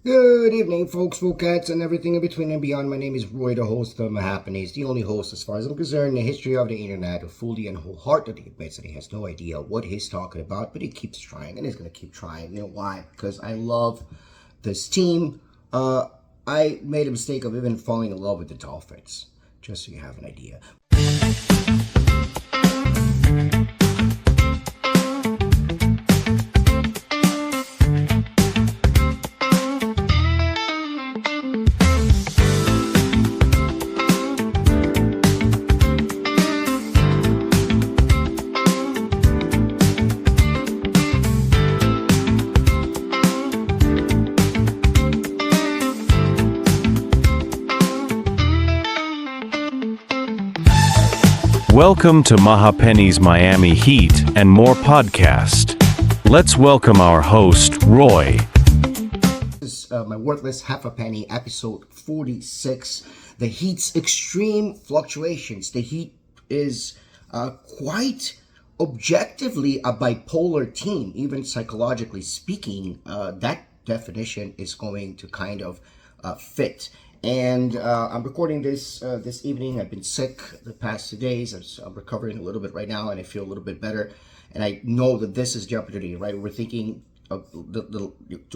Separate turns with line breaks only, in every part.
Good evening, folks, cats, and everything in between and beyond. My name is Roy, the host of Mahapanies, the only host, as far as I'm concerned, in the history of the internet, who fully and wholeheartedly admits that he has no idea what he's talking about, but he keeps trying, and he's going to keep trying. You know why? Because I love this team. I made a mistake of even falling in love with the Dolphins, just so you have an idea.
Welcome to Mahapenny's Miami Heat and More podcast. Let's welcome our host, Roy.
This is my Worthless Half a Penny, episode 46. The Heat's extreme fluctuations. The Heat is quite objectively a bipolar team, even psychologically speaking. That definition is going to kind of fit. And I'm recording this this evening. I've been sick the past 2 days. I'm recovering a little bit right now, and I feel a little bit better. And I know that this is the opportunity, right? We're thinking of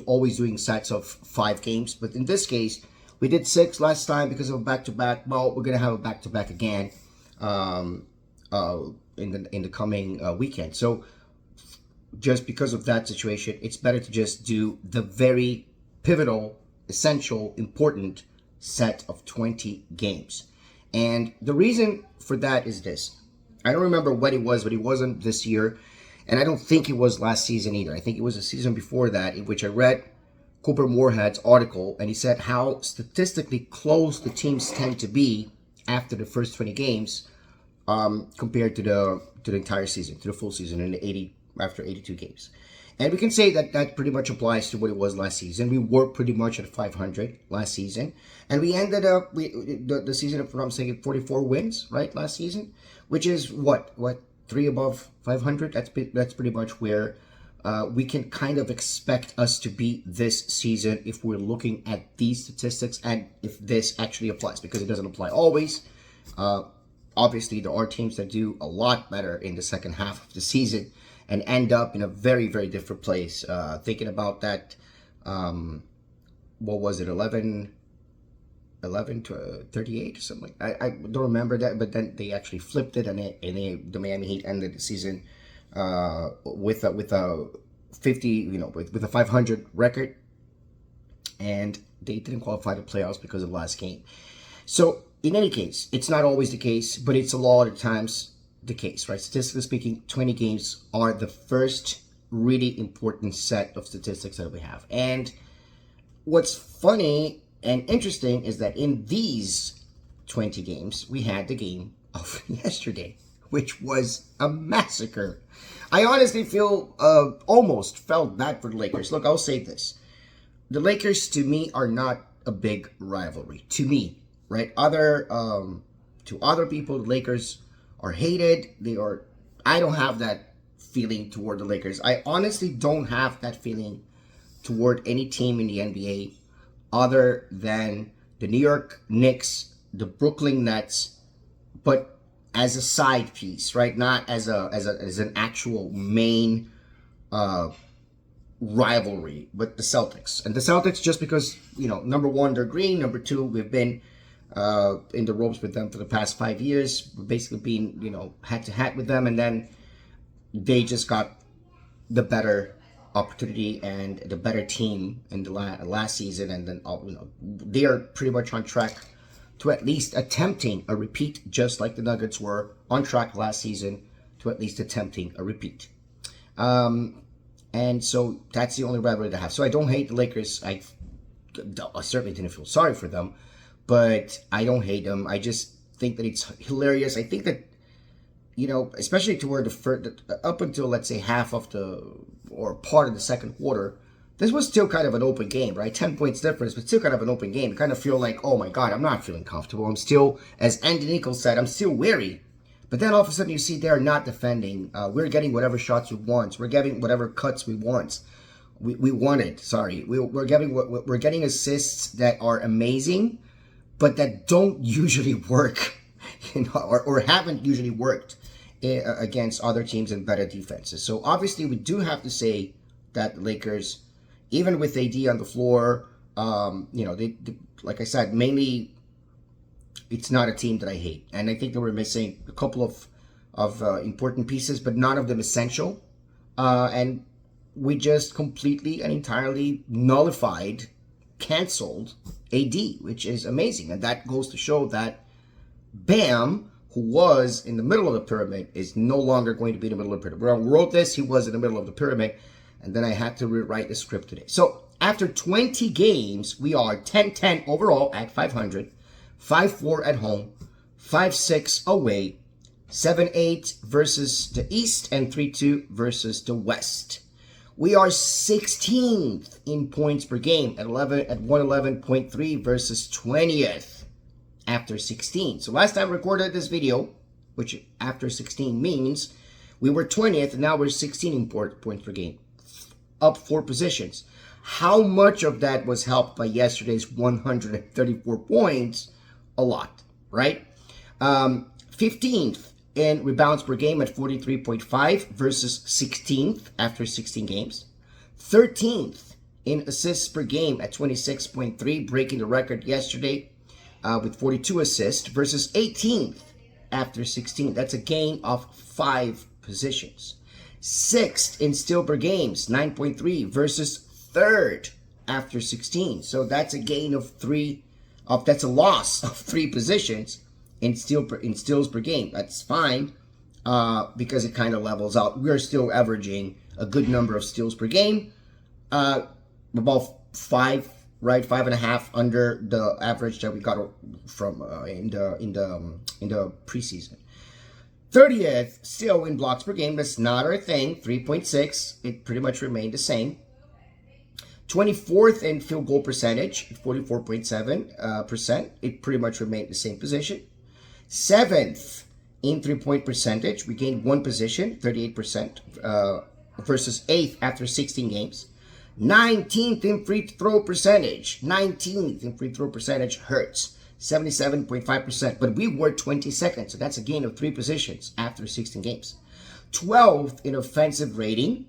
always doing sets of 5 games, but in this case, we did 6 last time because of a back-to-back. Well, we're gonna have a back-to-back again in the coming weekend. So just because of that situation, it's better to just do the very pivotal, essential, important set of 20 games. And the reason for that is this. I don't remember what it was, but it wasn't this year. And I don't think it was last season either. I think it was a season before that, in which I read Cooper Moorhead's article, and he said how statistically close the teams tend to be after the first 20 games compared to the entire season, to the full season, after 82 games. And we can say that that pretty much applies to what it was last season. We were pretty much at 500 last season. And we ended up the season, if I'm saying, 44 wins, right, last season, which is what 3 above 500. That's pretty much where we can kind of expect us to be this season if we're looking at these statistics and if this actually applies, because it doesn't apply always. Obviously, there are teams that do a lot better in the second half of the season and end up in a very, very different place. Thinking about that, what was it, 11 to 38 or something? I don't remember that, but then they actually flipped it, and the Miami Heat ended the season with a 50, with a 500 record, and they didn't qualify the playoffs because of the last game. So in any case, it's not always the case, but it's a lot of times the case, right? Statistically speaking, 20 games are the first really important set of statistics that we have. And what's funny and interesting is that in these 20 games, we had the game of yesterday, which was a massacre. I honestly almost felt bad for the Lakers. Look, I'll say this. The Lakers, to me, are not a big rivalry. To me, right? To other people, the Lakers are hated. I don't have that feeling toward the Lakers. I honestly don't have that feeling toward any team in the NBA other than the New York Knicks, the Brooklyn Nets, but as a side piece, right? Not as an actual main rivalry, but the Celtics. And the Celtics, just because, number one, they're green. Number two, we've been in the ropes with them for the past 5 years, basically being, hat to hat with them, and then they just got the better opportunity and the better team in the last season, and then they are pretty much on track to at least attempting a repeat, just like the Nuggets were on track last season to at least attempting a repeat. And so that's the only rivalry I have. So I don't hate the Lakers. I certainly didn't feel sorry for them, but I don't hate them. I just think that it's hilarious. I think that, especially toward up until, let's say, half of or part of the second quarter, this was still kind of an open game, right? 10 points difference, but still kind of an open game. You kind of feel like, oh my God, I'm not feeling comfortable. I'm still, as Andy Nichols said, I'm still wary. But then all of a sudden you see they're not defending. We're getting whatever shots we want. We're getting whatever cuts we want. we wanted. Sorry, we're getting assists that are amazing, but that don't usually work, or haven't usually worked against other teams and better defenses. So obviously, we do have to say that the Lakers, even with AD on the floor, they like I said, mainly it's not a team that I hate, and I think that we're missing a couple of important pieces, but none of them essential, and we just completely and entirely nullified, canceled AD, which is amazing. And that goes to show that Bam, who was in the middle of the pyramid, is no longer going to be in the middle of the pyramid. When I wrote this, he was in the middle of the pyramid, and then I had to rewrite the script today. So after 20 games, we are 10-10 overall at 500, 5-4 at home, 5-6 away, 7-8 versus the East, and 3-2 versus the West. We are 16th in points per game at 111.3 versus 20th after 16. So last time I recorded this video, which after 16 means we were 20th, and now we're 16 in points per game, up 4 positions. How much of that was helped by yesterday's 134 points? A lot, right? 15th in rebounds per game at 43.5 versus 16th after 16 games. 13th in assists per game at 26.3, breaking the record yesterday with 42 assists versus 18th after 16. That's a gain of 5 positions. 6th in steal per games, 9.3 versus 3rd after 16. So that's a gain of 3. That's a loss of 3 positions in steals per game. That's fine because it kind of levels out. We're still averaging a good number of steals per game, about 5, right, 5.5 under the average that we got from in the preseason. 30th still in blocks per game. That's not our thing. 3.6. It pretty much remained the same. 24th in field goal percentage at 44.7%. It pretty much remained the same position. 7th in three-point percentage. We gained 1 position, 38%, versus 8th after 16 games. 19th in free throw percentage. 19th in free throw percentage hurts. 77.5%. But we were 22nd, so that's a gain of 3 positions after 16 games. 12th in offensive rating.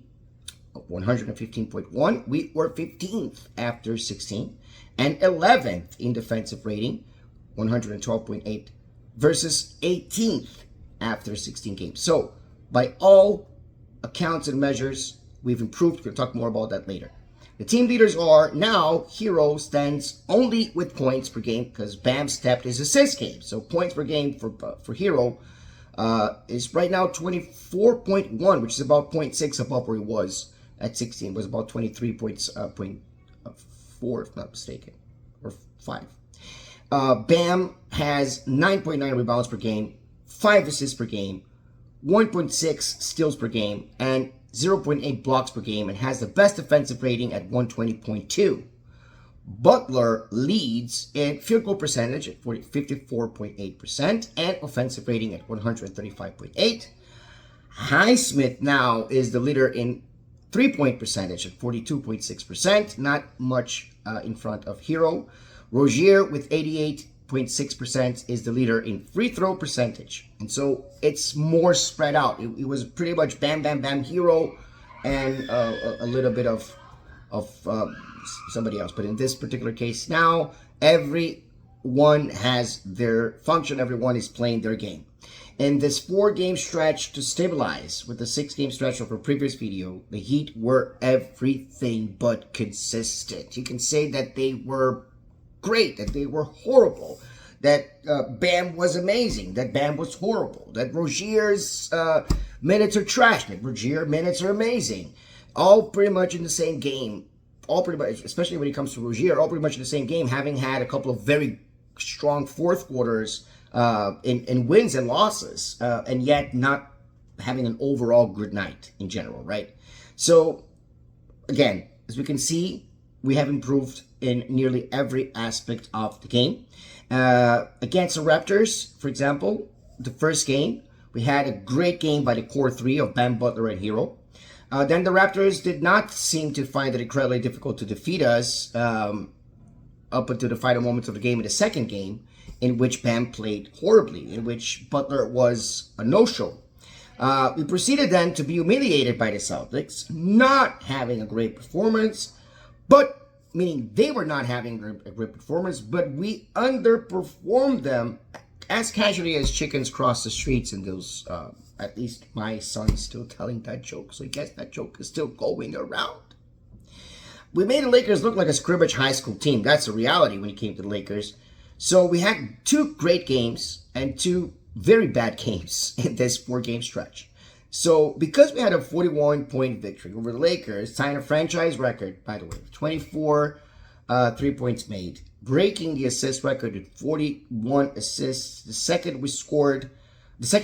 115.1. We were 15th after 16. And 11th in defensive rating, 112.8 versus 18th after 16 games. So by all accounts and measures, we've improved. We'll talk more about that later. The team leaders are now Hero stands only with points per game because Bam stepped his assist game. So points per game for Hero is right now 24.1, which is about 0.6 above where he was at 16. It was about 23.4, if not mistaken, or 5. Bam has 9.9 rebounds per game, 5 assists per game, 1.6 steals per game, and 0.8 blocks per game, and has the best defensive rating at 120.2. Butler leads in field goal percentage at 54.8% and offensive rating at 135.8. Highsmith now is the leader in three-point percentage at 42.6%, not much in front of Hero. Rozier with 88.6% is the leader in free throw percentage. And so it's more spread out. It was pretty much Bam, Bam, Bam, Hero, and a little bit of somebody else. But in this particular case now, everyone has their function. Everyone is playing their game. In this 4-game stretch to stabilize with the 6-game stretch of our previous video, the Heat were everything but consistent. You can say that they were great, that they were horrible, that Bam was amazing, that Bam was horrible, that Rozier's minutes are trash, that Rozier minutes are amazing. All pretty much in the same game. All pretty much, especially when it comes to Rozier, all pretty much in the same game, having had a couple of very strong fourth quarters in wins and losses, and yet not having an overall good night in general, right? So, again, as we can see, we have improved in nearly every aspect of the game. Against the Raptors, for example, the first game, we had a great game by the core 3 of Bam, Butler, and Hero. Then the Raptors did not seem to find it incredibly difficult to defeat us up until the final moments of the game in the second game, in which Bam played horribly, in which Butler was a no-show. We proceeded then to be humiliated by the Celtics, not having a great performance, but meaning they were not having a great performance, but we underperformed them as casually as chickens cross the streets in those, at least my son's still telling that joke, so I guess that joke is still going around. We made the Lakers look like a scrimmage high school team. That's the reality when it came to the Lakers. So we had 2 great games and 2 very bad games in this 4-game stretch. So because we had a 41-point victory over the Lakers, tying a franchise record, by the way, 24 3-points made, breaking the assist record at 41 assists. The second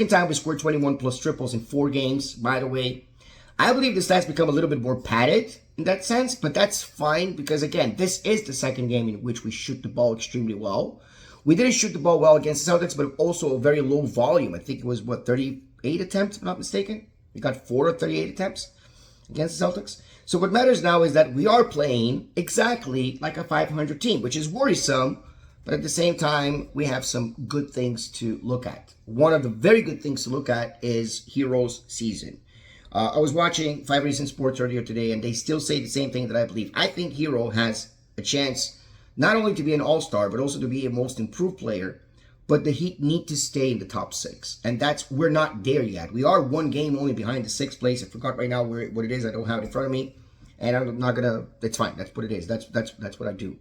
time we scored 21 plus triples in 4 games, by the way. I believe the stats become a little bit more padded in that sense, but that's fine because, again, this is the second game in which we shoot the ball extremely well. We didn't shoot the ball well against the Celtics, but also a very low volume. I think it was, 38 attempts, if I'm not mistaken? We got 4 of 38 attempts against the Celtics. So what matters now is that we are playing exactly like a 500 team, which is worrisome, but at the same time, we have some good things to look at. One of the very good things to look at is Hero's season. I was watching 5 Reasons Sports earlier today, and they still say the same thing that I believe. I think Hero has a chance not only to be an all-star, but also to be a most improved player. But the Heat need to stay in the top 6, and we're not there yet. We are 1 game only behind the 6th place. I forgot right now what it is. I don't have it in front of me, and I'm not gonna. It's fine. That's what it is. That's what I do.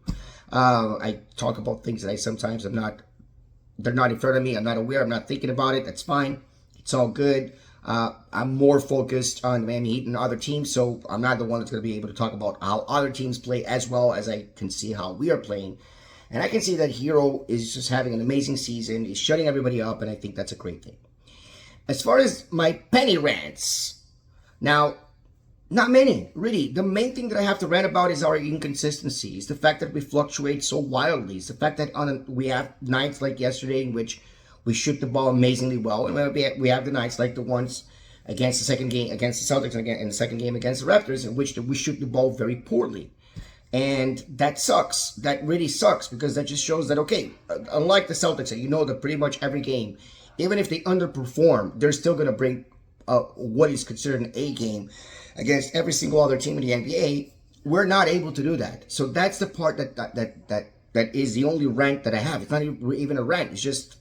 I talk about things that I sometimes am not. They're not in front of me. I'm not aware. I'm not thinking about it. That's fine. It's all good. I'm more focused on the Miami Heat and other teams, so I'm not the one that's going to be able to talk about how other teams play as well as I can see how we are playing. And I can see that Hero is just having an amazing season. He's shutting everybody up, and I think that's a great thing. As far as my penny rants, now, not many, really. The main thing that I have to rant about is our inconsistency. It's the fact that we fluctuate so wildly. It's the fact that we have nights like yesterday in which we shoot the ball amazingly well, and we have the nights like the ones against the second game against the Celtics and again in the second game against the Raptors, in which we shoot the ball very poorly, and that sucks. That really sucks because that just shows that unlike the Celtics, that pretty much every game, even if they underperform, they're still going to bring what is considered an A game against every single other team in the NBA. We're not able to do that. So that's the part that is the only rant that I have. It's not even a rant. It's just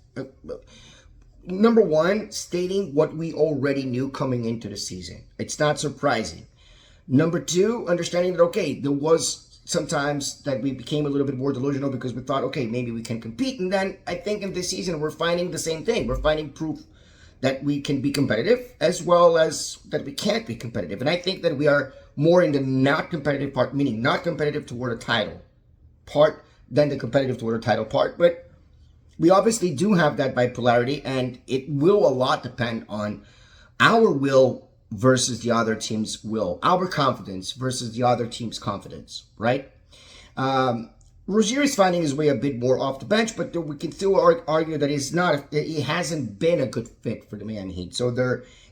number one, stating what we already knew coming into the season. It's not surprising. Number two, understanding that, there was sometimes that we became a little bit more delusional because we thought, maybe we can compete. And then I think in this season, we're finding the same thing. We're finding proof that we can be competitive as well as that we can't be competitive. And I think that we are more in the not competitive part, meaning not competitive toward a title part than the competitive toward a title part. But we obviously do have that bipolarity, and it will a lot depend on our will versus the other team's will, our confidence versus the other team's confidence, right? Rozier is finding his way a bit more off the bench, but we can still argue that he hasn't been a good fit for the Miami Heat. So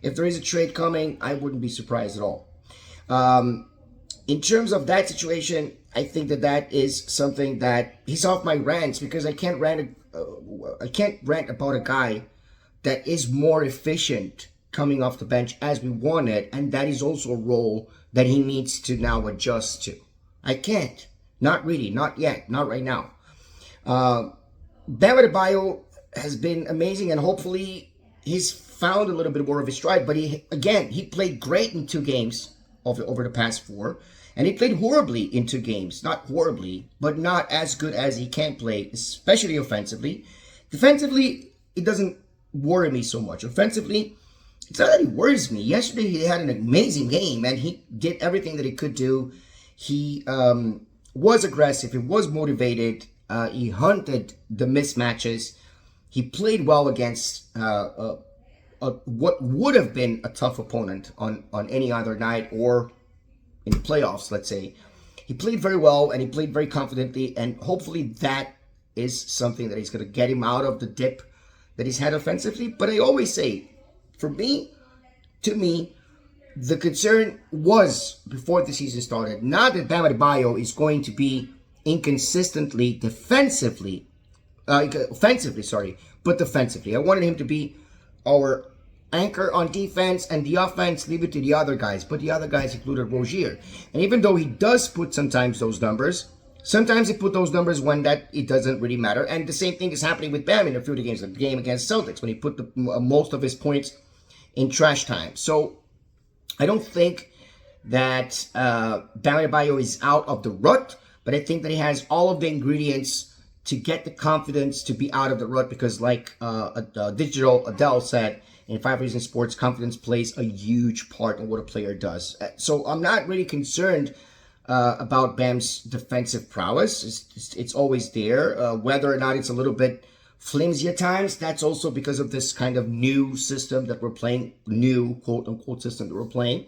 if there is a trade coming, I wouldn't be surprised at all. In terms of that situation, I think that is something that he's off my rants because I can't rant about a guy that is more efficient coming off the bench as we wanted, and that is also a role that he needs to now adjust to. I can't. Not really. Not yet. Not right now. Bam Adebayo has been amazing, and hopefully he's found a little bit more of his stride, but he played great in 2 games over the past 4. And he played horribly in 2 games. Not horribly, but not as good as he can play, especially offensively. Defensively, it doesn't worry me so much. Offensively, it's not that it worries me. Yesterday, he had an amazing game, and he did everything that he could do. He was aggressive. He was motivated. He hunted the mismatches. He played well against what would have been a tough opponent on any other night or in the playoffs, let's say. He played very well, and he played very confidently, and hopefully that is something that is going to get him out of the dip that he's had offensively. But I always say, to me, the concern was, before the season started, not that Bam Adebayo is going to be inconsistently offensively, sorry, but defensively. I wanted him to be our anchor on defense, and the offense, leave it to the other guys. But the other guys included Rozier. And even though he does put sometimes those numbers, sometimes he put those numbers when that it doesn't really matter. And the same thing is happening with Bam in a few of the games. The game against Celtics, when he put most of his points in trash time. So I don't think that Bam Adebayo is out of the rut, but I think that he has all of the ingredients to get the confidence to be out of the rut, because like Digital Adele said in 5 Reasons Sports, confidence plays a huge part in what a player does. So I'm not really concerned about Bam's defensive prowess. It's always there. Whether or not it's a little bit flimsy at times, that's also because of this kind of new system that we're playing, new quote-unquote system that we're playing.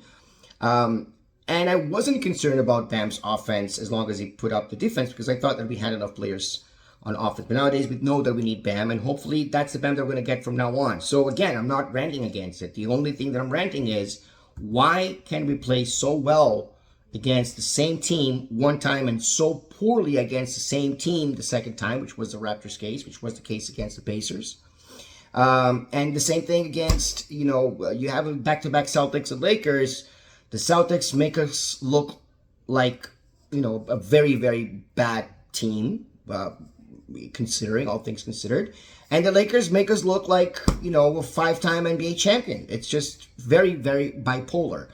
And I wasn't concerned about Bam's offense as long as he put up the defense, because I thought that we had enough players on offense. But nowadays we know that we need Bam, and hopefully that's the Bam that we're going to get from now on. So again, I'm not ranting against it. The only thing that I'm ranting is, why can we play so well against the same team one time and so poorly against the same team the second time, which was the Raptors case, which was the case against the Pacers. And the same thing against, you have a back-to-back Celtics and Lakers. The Celtics make us look like, a very, very bad team, considering all things considered. And the Lakers make us look like, a 5-time NBA champion. It's just very, very bipolar.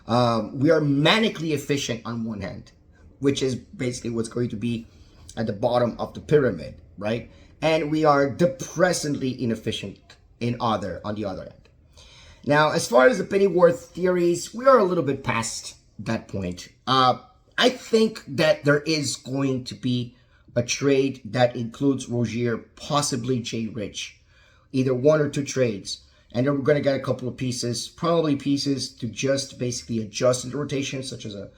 We are manically efficient on one hand, which is basically what's going to be at the bottom of the pyramid, right? And we are depressingly inefficient on the other end. Now, as far as the Pennyworth theories, we are a little bit past that point. I think that there is going to be a trade that includes Rozier, possibly Jay Rich, either 1 or 2 trades. And then we're going to get a couple of pieces, probably pieces to just basically adjust the rotation, such as a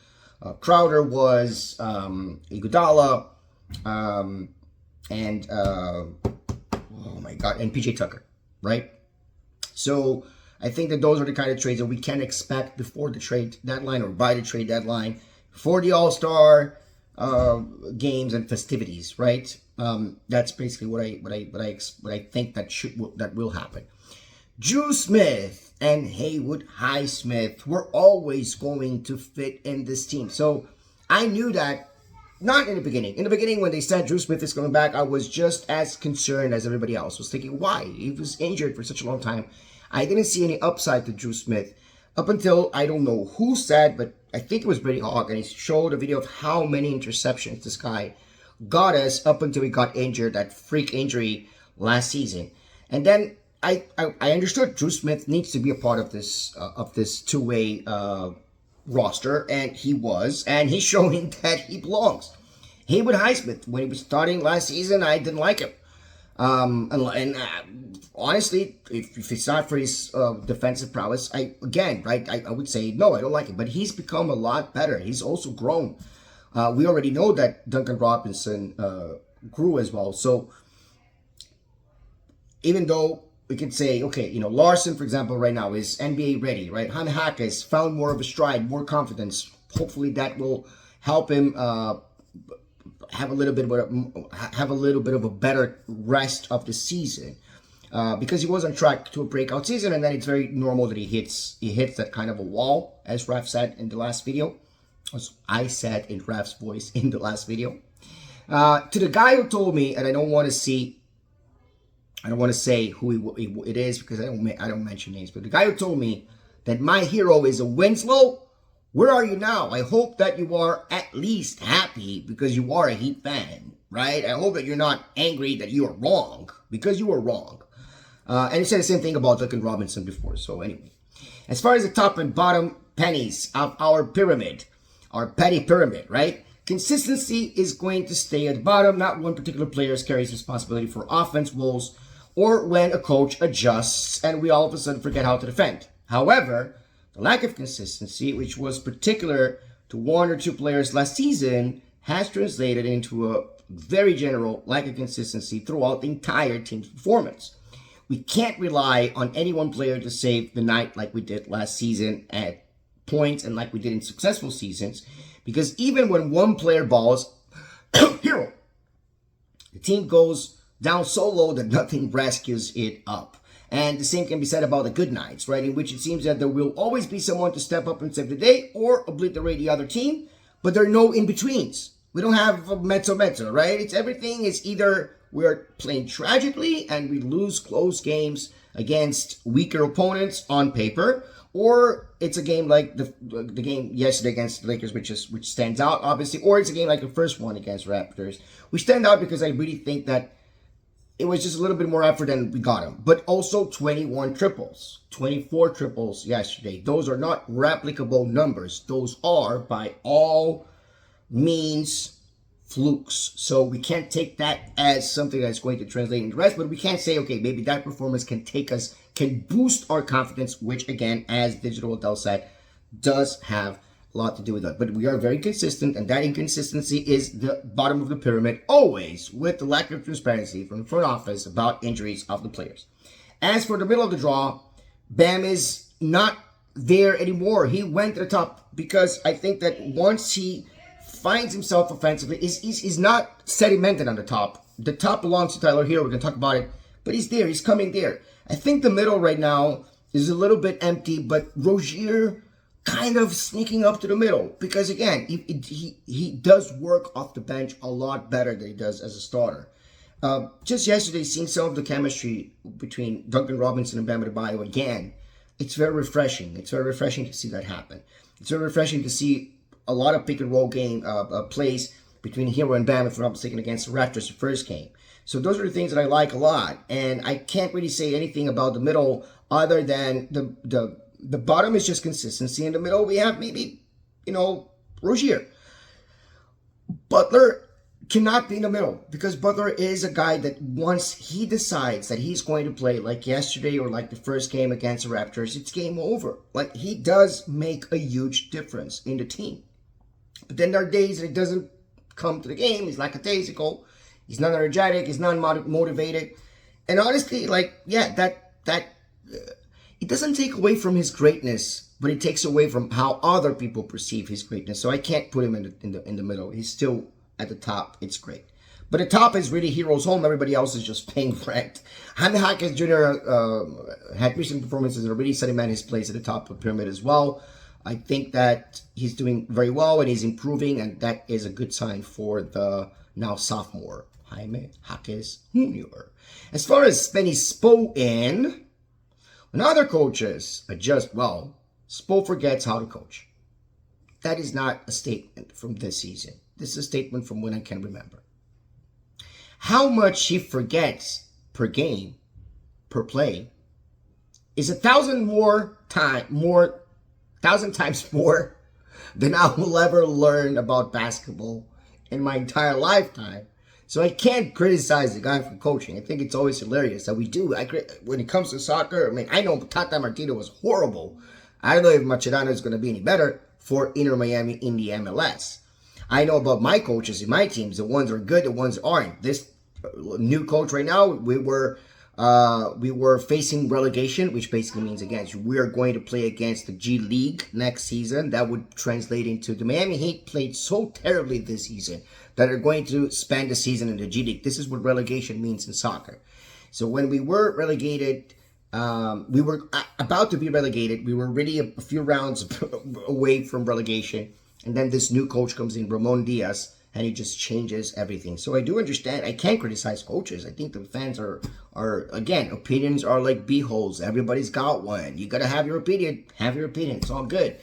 Crowder was, Iguodala, and PJ Tucker, right? So I think that those are the kind of trades that we can expect before the trade deadline, or by the trade deadline, for the All-Star games and festivities, right? That's basically what I think that will happen. Drew Smith and Haywood Highsmith were always going to fit in this team. So I knew that, not in the beginning. In the beginning, when they said Drew Smith is coming back, I was just as concerned as everybody else. Was thinking, why? He was injured for such a long time. I didn't see any upside to Drew Smith up until, I don't know who said, but I think it was Brady Hawk, and he showed a video of how many interceptions this guy got us up until he got injured, that freak injury last season. And then I understood Drew Smith needs to be a part of this two-way roster, and he was, and he's showing that he belongs. Haywood Highsmith, when he was starting last season, I didn't like him. Honestly, if it's not for his defensive prowess, I would say no, I don't like him. But he's become a lot better. He's also grown. We already know that Duncan Robinson grew as well. So even though we could say, okay, Larson, for example, right now is NBA ready, right? Han Hack has found more of a stride, more confidence. Hopefully that will help him have a little bit of a better rest of the season, because he was on track to a breakout season, and then it's very normal that he hits that kind of a wall, as Raf said in the last video, as I said in Raf's voice in the last video. To the guy who told me, and I don't want to say who it is, because I don't mention names, but the guy who told me that my hero is a Winslow, where are you now? I hope that you are at least happy because you are a Heat fan, right? I hope that you're not angry that you are wrong, because you are wrong. And he said the same thing about Duncan Robinson before. So anyway, as far as the top and bottom pennies of our pyramid, our petty pyramid, right? Consistency is going to stay at the bottom. Not one particular player carries responsibility for offense woes, or when a coach adjusts and we all of a sudden forget how to defend. However, the lack of consistency, which was particular to 1 or 2 players last season, has translated into a very general lack of consistency throughout the entire team's performance. We can't rely on any one player to save the night like we did last season at points and like we did in successful seasons. Because even when one player balls, hero, the team goes down so low that nothing rescues it up. And the same can be said about the good nights, right? In which it seems that there will always be someone to step up and save the day or obliterate the other team, but there are no in-betweens. We don't have a mezzo, right? It's everything is either we're playing tragically and we lose close games against weaker opponents on paper, or it's a game like the game yesterday against the Lakers, which stands out, obviously, or it's a game like the first one against Raptors, which stand out because I really think that it was just a little bit more effort than we got them. But also 21 triples, 24 triples yesterday. Those are not replicable numbers. Those are, by all means, flukes. So we can't take that as something that's going to translate into the rest, but we can't say, okay, maybe that performance can boost our confidence, which again, as Digital Adele said, does have a lot to do with that. But we are very consistent, and that inconsistency is the bottom of the pyramid, always with the lack of transparency from the front office about injuries of the players. As for the middle of the draw, Bam is not there anymore. He went to the top because I think that once he finds himself offensively, he's not sedimented on the top. The top belongs to Tyler Hero. We're going to talk about it, but he's there. He's coming there. I think the middle right now is a little bit empty, but Rozier kind of sneaking up to the middle because, again, he does work off the bench a lot better than he does as a starter. Just yesterday, seeing some of the chemistry between Duncan Robinson and Bam Adebayo again, it's very refreshing. It's very refreshing to see that happen. It's very refreshing to see a lot of pick and roll game plays between Hero and Bam, if I'm not mistaken, against the Raptors the first game. So those are the things that I like a lot. And I can't really say anything about the middle other than the bottom is just consistency. In the middle, we have maybe, Rozier. Butler cannot be in the middle because Butler is a guy that once he decides that he's going to play like yesterday or like the first game against the Raptors, it's game over. Like, he does make a huge difference in the team. But then there are days that it doesn't come to the game. He's lackadaisical. He's not energetic. He's not motivated. And honestly, it doesn't take away from his greatness, but it takes away from how other people perceive his greatness. So I can't put him in the middle. He's still at the top. It's great. But the top is really Hero's home. Everybody else is just paying rent. Jaime Jaquez Jr. Had recent performances and really set him at his place at the top of the pyramid as well. I think that he's doing very well and he's improving, and that is a good sign for the now sophomore Jaime Jaquez Jr. As far as Benny Spo when other coaches adjust well, Spo forgets how to coach. That is not a statement from this season. This is a statement from when I can remember. How much he forgets per game, per play, is 1,000 times more than I will ever learn about basketball in my entire lifetime. So I can't criticize the guy for coaching. I think it's always hilarious that we do. When it comes to soccer, I know Tata Martino was horrible. I don't know if Mascherano is going to be any better for Inter Miami in the MLS. I know about my coaches in my teams, the ones that are good, the ones that aren't. This new coach right now, we were facing relegation, which basically means we are going to play against the G League next season. That would translate into the Miami Heat played so terribly this season that are going to spend the season in the G League. This is what relegation means in soccer. So when we were relegated, we were about to be relegated. We were really a few rounds away from relegation. And then this new coach comes in, Ramon Diaz, and he just changes everything. So I do understand. I can't criticize coaches. I think the fans are again, opinions are like beeholes. Everybody's got one. You got to have your opinion. Have your opinion. It's all good.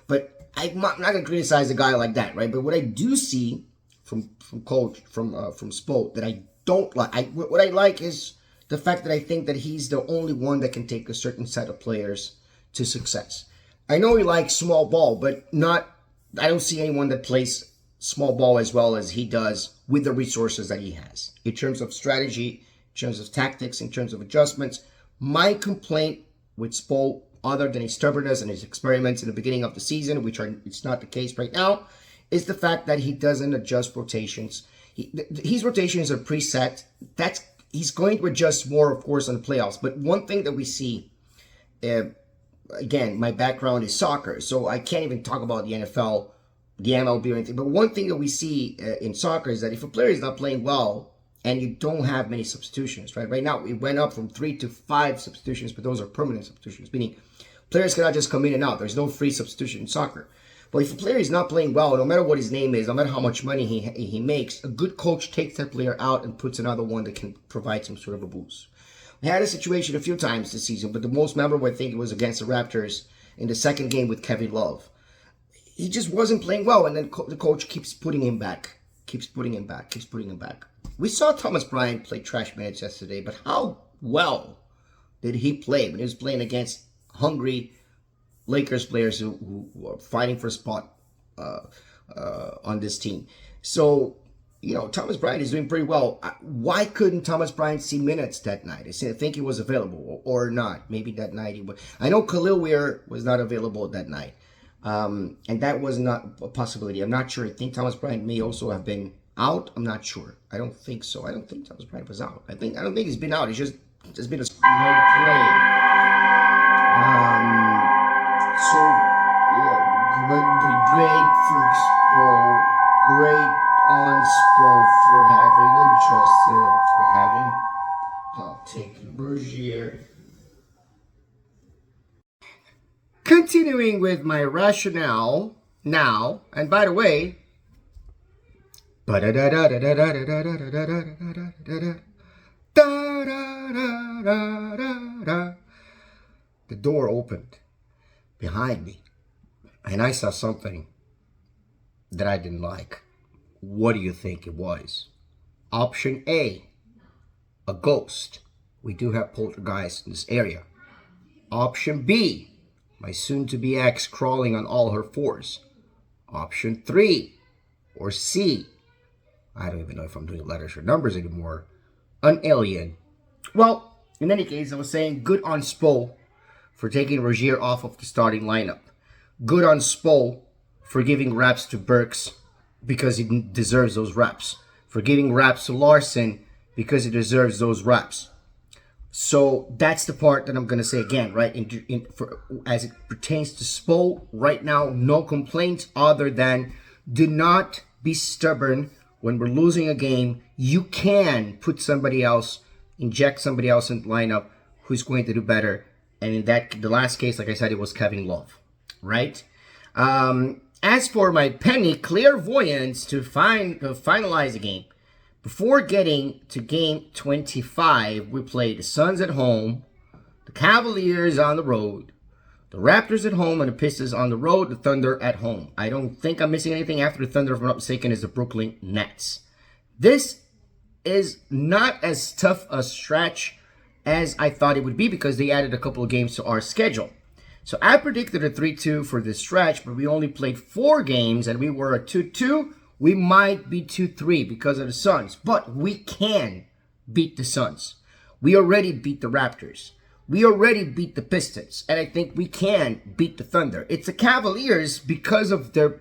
But I'm not going to criticize a guy like that, right? But what I do see from Spo that I don't like, what I like is the fact that I think that he's the only one that can take a certain set of players to success. I know he likes small ball, but I don't see anyone that plays small ball as well as he does with the resources that he has. In terms of strategy, in terms of tactics, in terms of adjustments, my complaint with Spo, other than his stubbornness and his experiments in the beginning of the season, it's not the case right now, is the fact that he doesn't adjust rotations. His rotations are preset. He's going to adjust more, of course, on the playoffs. But one thing that we see again, my background is soccer, so I can't even talk about the NFL, the MLB, or anything. But one thing that we see in soccer is that if a player is not playing well and you don't have many substitutions, right? Right now, it went up from 3 to 5 substitutions, but those are permanent substitutions, meaning players cannot just come in and out. There's no free substitution in soccer. But if a player is not playing well, no matter what his name is, no matter how much money he makes, a good coach takes that player out and puts another one that can provide some sort of a boost. We had a situation a few times this season, but the most memorable, I think, it was against the Raptors in the second game with Kevin Love. He just wasn't playing well, and then the coach keeps putting him back. We saw Thomas Bryant play trash minutes yesterday, but how well did he play when he was playing against hungry Lakers players who are fighting for a spot on this team? So, Thomas Bryant is doing pretty well. Why couldn't Thomas Bryant see minutes that night? I think he was available or not. Maybe that night he was. I know Kel'el was not available that night. And that was not a possibility. I'm not sure. I think Thomas Bryant may also have been out. I'm not sure. I don't think so. I don't think Thomas Bryant was out. I don't think he's been out. It's just been a no play. So yeah, great for Spo. Great on Spo for having taken Bergier. Continuing with my rationale now, and by the way, the door opened behind me, and I saw something that I didn't like. What do you think it was? Option A, a ghost. We do have poltergeists in this area. Option B, my soon-to-be ex crawling on all her fours. Option 3, or C, I don't even know if I'm doing letters or numbers anymore, an alien. Well, in any case, I was saying good on Spo for taking Rozier off of the starting lineup. Good on Spo for giving reps to Burks because he deserves those reps. For giving reps to Larson because he deserves those reps. So that's the part that I'm going to say again, right? As it pertains to Spo, right now, no complaints other than do not be stubborn when we're losing a game. You can put somebody else, inject somebody else in the lineup who's going to do better. And in the last case, like I said, it was Kevin Love, right? As for my penny clairvoyance to finalize the game, before getting to game 25, we played the Suns at home, the Cavaliers on the road, the Raptors at home, and the Pistons on the road, the Thunder at home. I don't think I'm missing anything. After the Thunder, if I'm not mistaken, is the Brooklyn Nets. This is not as tough a stretch as I thought it would be because they added a couple of games to our schedule. So I predicted a 3-2 for this stretch, but we only played 4 games, and we were a 2-2. We might be 2-3 because of the Suns, but we can beat the Suns. We already beat the Raptors. We already beat the Pistons, and I think we can beat the Thunder. It's the Cavaliers because of the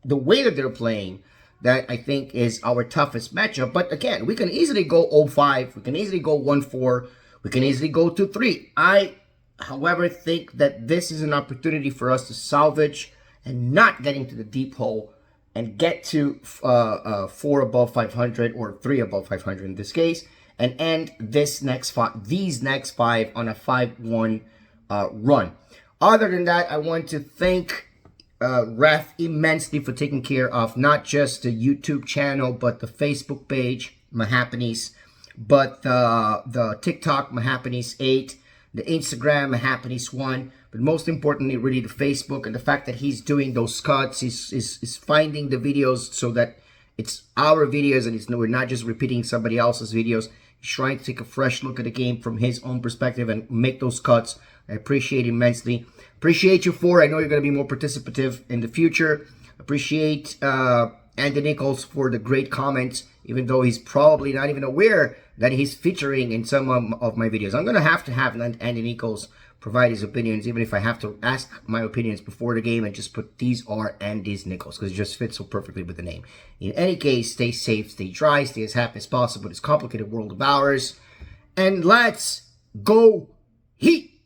way that they're playing that I think is our toughest matchup. But again, we can easily go 0-5. We can easily go 1-4. We can easily go 2-3. I, however, think that this is an opportunity for us to salvage and not get into the deep hole and get to 4 above 500 or 3 above 500 in this case, and end these next 5 on a 5-1 run. Other than that, I want to thank Ref immensely for taking care of not just the YouTube channel, but the Facebook page, Mahapanis, but the TikTok, Mahapanis8, the Instagram, Mahapanis1, but most importantly, really the Facebook, and the fact that he's doing those cuts, is finding the videos so that it's our videos and we're not just repeating somebody else's videos. He's trying to take a fresh look at the game from his own perspective and make those cuts. I appreciate immensely. Appreciate you for. I know you're going to be more participative in the future. Appreciate Andy Nichols for the great comments, even though he's probably not even aware that he's featuring in some of my videos. I'm going to have Andy Nichols provide his opinions, even if I have to ask my opinions before the game and just put these are Andy's Nichols, because it just fits so perfectly with the name. In any case, stay safe, stay dry, stay as happy as possible in this complicated world of ours, and let's go Heat!